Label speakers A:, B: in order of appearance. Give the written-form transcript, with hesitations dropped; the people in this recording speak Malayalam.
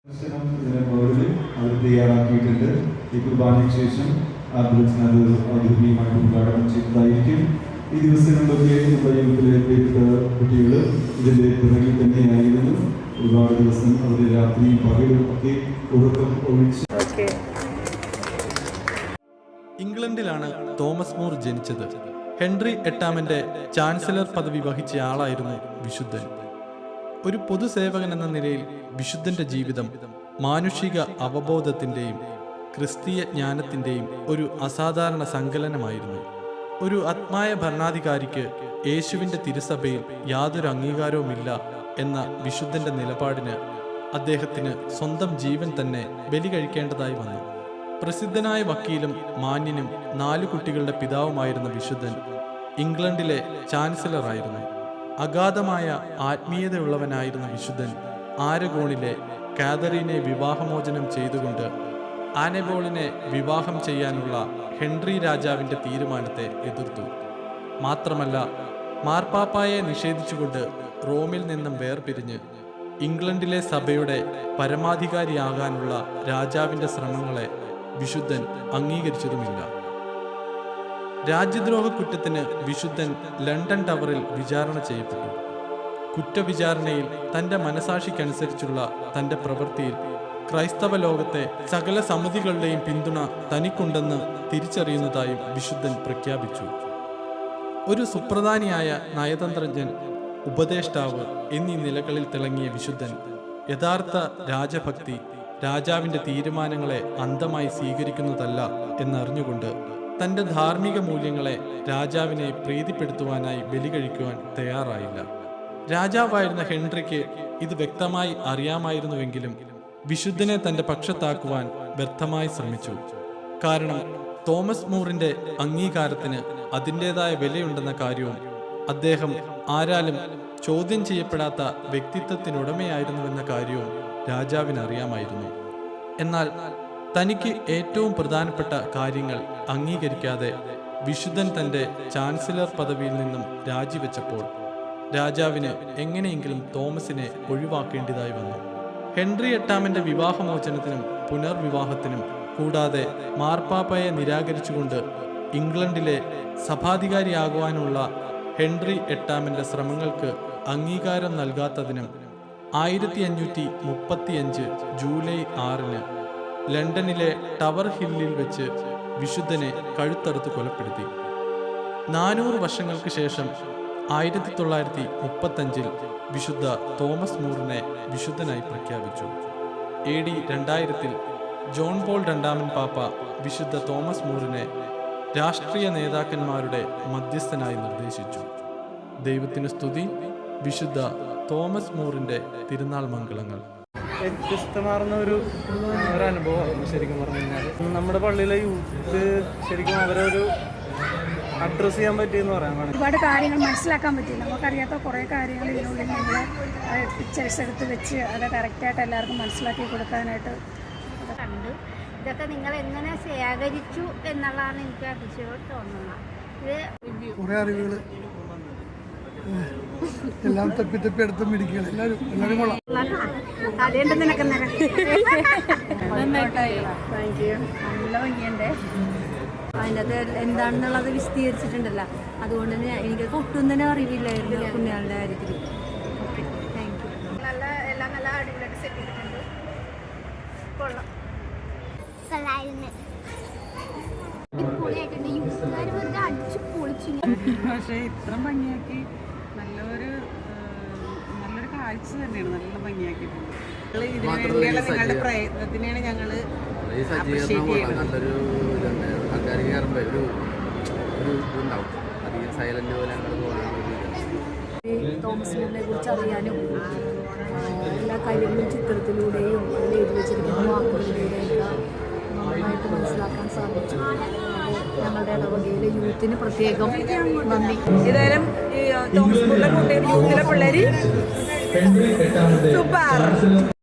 A: ഇതിന് മുകളിൽ അവർ തയ്യാറാക്കിയിട്ടുണ്ട്. ഈ കുർബാനയ്ക്ക് ശേഷം അത് ഔദ്യോഗികമായിട്ട് ഉദ്ഘാടനം ചെയ്യുന്നതായിരിക്കും. ഈ ദിവസങ്ങളിലൊക്കെ നമ്മുടെ യൂത്തിലെ കുട്ടികൾ ഇതിൻ്റെ പിറകിൽ തന്നെയായിരുന്നു. ഒരുപാട് ദിവസം അവർ രാത്രിയും പകലും ഒക്കെ ഉറക്കം ഒഴിച്ച്.
B: ഇംഗ്ലണ്ടിലാണ് തോമസ് മൂർ ജനിച്ചത്. ഹെൻറി എട്ടാമന്റെ ചാൻസലർ പദവി വഹിച്ച ആളായിരുന്നു വിശുദ്ധൻ. ഒരു പൊതുസേവകൻ എന്ന നിലയിൽ വിശുദ്ധന്റെ ജീവിതം മാനുഷിക അവബോധത്തിൻ്റെയും ക്രിസ്തീയ ജ്ഞാനത്തിൻ്റെയും ഒരു അസാധാരണ സങ്കലനമായിരുന്നു. ഒരു ആത്മായ ഭരണാധികാരിക്ക് യേശുവിൻ്റെ തിരുസഭയിൽ യാതൊരു അംഗീകാരവുമില്ല എന്ന വിശുദ്ധന്റെ നിലപാടിന് അദ്ദേഹത്തിന് സ്വന്തം ജീവൻ തന്നെ ബലി കഴിക്കേണ്ടതായി വന്നു. പ്രസിദ്ധനായ വക്കീലും മാന്യനും 4 കുട്ടികളുടെ പിതാവുമായിരുന്ന വിശുദ്ധൻ ഇംഗ്ലണ്ടിലെ ചാൻസലറായിരുന്നു. അഗാധമായ ആത്മീയതയുള്ളവനായിരുന്ന വിശുദ്ധൻ ആരഗോണിലെ കാതറീനെ വിവാഹമോചനം ചെയ്തുകൊണ്ട് ആനബോളിനെ വിവാഹം ചെയ്യാനുള്ള ഹെൻറി രാജാവിൻ്റെ തീരുമാനത്തെ എതിർത്തു. മാത്രമല്ല, മാർപ്പാപ്പായെ നിഷേധിച്ചുകൊണ്ട് റോമിൽ നിന്നും വേർപിരിഞ്ഞ് ഇംഗ്ലണ്ടിലെ സഭയുടെ പരമാധികാരിയാകാനുള്ള രാജാവിൻ്റെ ശ്രമങ്ങളെ വിശുദ്ധൻ അംഗീകരിച്ചതുമില്ല. രാജ്യദ്രോഹ കുറ്റത്തിന് വിശുദ്ധൻ ലണ്ടൻ ടവറിൽ വിചാരണ ചെയ്യപ്പെട്ടു. കുറ്റവിചാരണയിൽ തൻ്റെ മനസാക്ഷിക്കനുസരിച്ചുള്ള തൻ്റെ പ്രവൃത്തിയിൽ ക്രൈസ്തവ ലോകത്തെ സകല സമിതികളുടെയും പിന്തുണ തനിക്കുണ്ടെന്ന് തിരിച്ചറിയുന്നതായും വിശുദ്ധൻ പ്രഖ്യാപിച്ചു. ഒരു സുപ്രധാനിയായ നയതന്ത്രജ്ഞൻ, ഉപദേഷ്ടാവ് എന്നീ നിലകളിൽ തിളങ്ങിയ വിശുദ്ധൻ യഥാർത്ഥ രാജഭക്തി രാജാവിൻ്റെ തീരുമാനങ്ങളെ അന്ധമായി സ്വീകരിക്കുന്നതല്ല എന്നറിഞ്ഞുകൊണ്ട് തൻ്റെ ധാർമ്മിക മൂല്യങ്ങളെ രാജാവിനെ പ്രീതിപ്പെടുത്തുവാനായി ബലി കഴിക്കുവാൻ തയ്യാറായില്ല. രാജാവായിരുന്ന ഹെൻറിക്ക് ഇത് വ്യക്തമായി അറിയാമായിരുന്നുവെങ്കിലും വിശുദ്ധനെ തൻ്റെ പക്ഷത്താക്കുവാൻ വ്യർത്ഥമായി ശ്രമിച്ചു. കാരണം തോമസ് മൂറിൻ്റെ അംഗീകാരത്തിന് അതിൻ്റെതായ വിലയുണ്ടെന്ന കാര്യവും അദ്ദേഹം ആരാലും ചോദ്യം ചെയ്യപ്പെടാത്ത വ്യക്തിത്വത്തിനുടമയായിരുന്നുവെന്ന കാര്യവും രാജാവിന് അറിയാമായിരുന്നു. എന്നാൽ തനിക്ക് ഏറ്റവും പ്രധാനപ്പെട്ട കാര്യങ്ങൾ അംഗീകരിക്കാതെ വിശുദ്ധൻ തൻ്റെ ചാൻസലർ പദവിയിൽ നിന്നും രാജിവെച്ചപ്പോൾ രാജാവിന് എങ്ങനെയെങ്കിലും തോമസിനെ ഒഴിവാക്കേണ്ടതായി വന്നു. ഹെൻറി എട്ടാമന്റെ വിവാഹമോചനത്തിനും പുനർവിവാഹത്തിനും കൂടാതെ മാർപ്പാപ്പയെ നിരാകരിച്ചുകൊണ്ട് ഇംഗ്ലണ്ടിലെ സഭാധികാരിയാകുവാനുള്ള ഹെൻറി എട്ടാമന്റെ ശ്രമങ്ങൾക്ക് അംഗീകാരം നൽകാത്തതിനും 1535 ജൂലൈ 6 ലണ്ടനിലെ ടവർ ഹില്ലിൽ വെച്ച് വിശുദ്ധനെ കഴുത്തറുത്ത് കൊലപ്പെടുത്തി. 400 വർഷങ്ങൾക്ക് ശേഷം 1935 വിശുദ്ധ തോമസ് മൂറിനെ വിശുദ്ധനായി പ്രഖ്യാപിച്ചു. AD 2000 ജോൺ പോൾ രണ്ടാമൻ പാപ്പ വിശുദ്ധ തോമസ് മൂറിനെ രാഷ്ട്രീയ നേതാക്കന്മാരുടെ മധ്യസ്ഥനായി നിർദ്ദേശിച്ചു. ദൈവത്തിന് സ്തുതി. വിശുദ്ധ തോമസ് മൂറിൻ്റെ തിരുനാൾ മംഗളങ്ങൾ.
C: വ്യത്യസ്തമാർന്ന ഒരു അനുഭവമായിരുന്നു ശരിക്കും പറഞ്ഞു കഴിഞ്ഞാൽ. നമ്മുടെ പള്ളിയിലെ യൂത്ത് ശരിക്കും അവരൊരു അഡ്രസ്സ് ചെയ്യാൻ പറ്റിയെന്ന് പറയാൻ വേണം.
D: ഒരുപാട് കാര്യങ്ങൾ മനസ്സിലാക്കാൻ പറ്റി. നമുക്കറിയാത്ത കുറേ കാര്യങ്ങൾ ഇതിനുള്ളിൽ നമ്മൾ പിക്ചേഴ്സ് എടുത്ത് വെച്ച് അത് കറക്റ്റായിട്ട് എല്ലാവർക്കും മനസ്സിലാക്കി കൊടുക്കാനായിട്ട്
E: കണ്ട്. ഇതൊക്കെ നിങ്ങൾ എങ്ങനെ ശേഖരിച്ചു എന്നുള്ളതാണ് എനിക്ക് അതിശയം തോന്നുന്നത്. ഇത്
F: കുറേ അറിവുകൾ എല്ലാം തപ്പി എടുത്ത് മിടിക്കുകയാണ് എല്ലാവരും കൊള്ളാം.
D: നല്ല ഭംഗിയുണ്ട്.
G: അതിൻ്റെ അത് എന്താണെന്നുള്ളത് വിശദീകരിച്ചിട്ടുണ്ടല്ലോ. അതുകൊണ്ട് തന്നെ എനിക്ക് ഒട്ടും തന്നെ അറിവില്ലായിരുന്നു കുഞ്ഞാളുടെ കാര്യത്തിൽ. Okay, thank you.
D: എല്ലാം നല്ല അടിപൊളിയായിട്ട് സെറ്റ് ചെയ്തിട്ടുണ്ട്. കൊള്ളാം.
H: പക്ഷേ ഇത്ര ഭംഗിയാക്കി നല്ലൊരു കാഴ്ച തന്നെയാണ്. നല്ല ഭംഗിയാക്കിയിട്ടുണ്ട്. ഇതിനു വേണ്ടിയുള്ള നിങ്ങളുടെ പ്രയത്നത്തിനെയാണ് ഞങ്ങൾ അപ്രീഷിയേറ്റ് ചെയ്യുന്നത്.
G: തോമസ് മൂറിനെ കുറിച്ച് അറിയാനും എല്ലാ കാര്യങ്ങളും ചിത്രത്തിലൂടെയും അതിൽ എഴുതി വെച്ചിരിക്കുന്ന വാക്കുകളിലൂടെയൊക്കെ നന്നായിട്ട് മനസ്സിലാക്കാൻ സാധിച്ചു. ഞങ്ങളുടെ ഇടവകയിലെ യൂത്തിന് പ്രത്യേകം നന്ദി.
H: ഏതായാലും ഈ തോമസ് മൂറിനെ യൂത്തിലെ പിള്ളേർ സൂപ്പർ.